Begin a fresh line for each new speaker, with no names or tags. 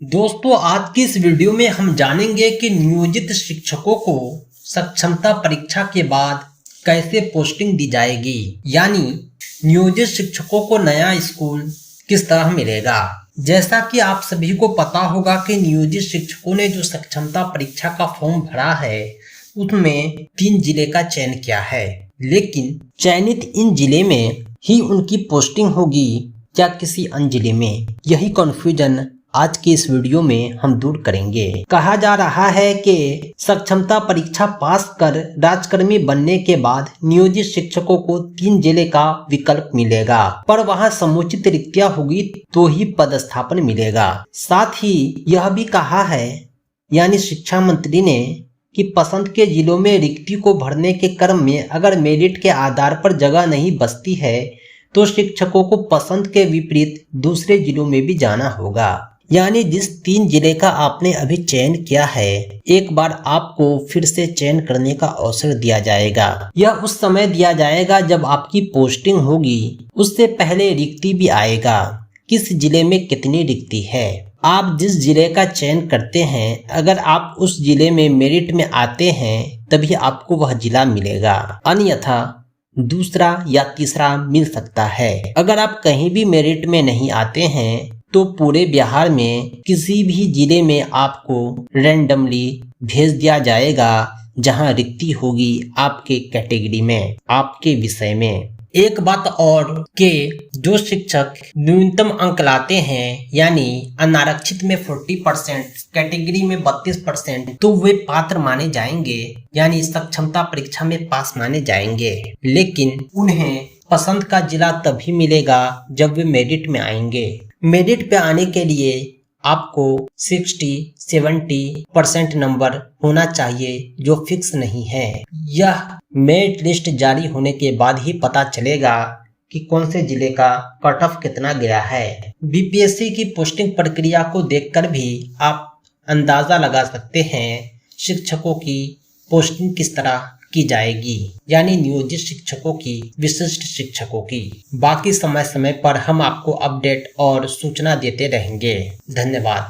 दोस्तों, आज की इस वीडियो में हम जानेंगे कि नियोजित शिक्षकों को सक्षमता परीक्षा के बाद कैसे पोस्टिंग दी जाएगी, यानी नियोजित शिक्षकों को नया स्कूल किस तरह मिलेगा। जैसा कि आप सभी को पता होगा कि नियोजित शिक्षकों ने जो सक्षमता परीक्षा का फॉर्म भरा है उसमें 3 जिले का चयन किया है, लेकिन चयनित इन जिले में ही उनकी पोस्टिंग होगी क्या किसी अन्य जिले में, यही कन्फ्यूजन आज की इस वीडियो में हम दूर करेंगे। कहा जा रहा है कि सक्षमता परीक्षा पास कर राजकर्मी बनने के बाद नियोजित शिक्षकों को 3 जिले का विकल्प मिलेगा, पर वहां समुचित रिक्तियां होगी तो ही पदस्थापन मिलेगा। साथ ही यह भी कहा है, यानी शिक्षा मंत्री ने, कि पसंद के जिलों में रिक्ति को भरने के क्रम में अगर मेरिट के आधार पर जगह नहीं बचती है तो शिक्षकों को पसंद के विपरीत दूसरे जिलों में भी जाना होगा। यानी जिस 3 जिले का आपने अभी चयन किया है, एक बार आपको फिर से चयन करने का अवसर दिया जाएगा। यह उस समय दिया जाएगा जब आपकी पोस्टिंग होगी, उससे पहले रिक्ति भी आएगा किस जिले में कितनी रिक्ति है। आप जिस जिले का चयन करते हैं, अगर आप उस जिले में मेरिट में आते हैं तभी आपको वह जिला मिलेगा, अन्यथा दूसरा या तीसरा मिल सकता है। अगर आप कहीं भी मेरिट में नहीं आते हैं तो पूरे बिहार में किसी भी जिले में आपको रैंडमली भेज दिया जाएगा जहां रिक्ति होगी आपके कैटेगरी में, आपके विषय में। एक बात और कि जो शिक्षक न्यूनतम अंक लाते हैं, यानी अनारक्षित में 40%, कैटेगरी में 32%, तो वे पात्र माने जाएंगे, यानी सक्षमता परीक्षा में पास माने जाएंगे। लेकिन उन्हें पसंद का जिला तभी मिलेगा जब वे मेरिट में आएंगे। मेरिट पे आने के लिए आपको 60-70% नंबर होना चाहिए, जो फिक्स नहीं है। यह मेरिट लिस्ट जारी होने के बाद ही पता चलेगा कि कौन से जिले का कट ऑफ कितना गया है। बीपीएससी की पोस्टिंग प्रक्रिया को देखकर भी आप अंदाजा लगा सकते हैं शिक्षकों की पोस्टिंग किस तरह की जाएगी, यानी नियोजित शिक्षकों की, विशिष्ट शिक्षकों की। बाकी समय समय पर हम आपको अपडेट और सूचना देते रहेंगे। धन्यवाद।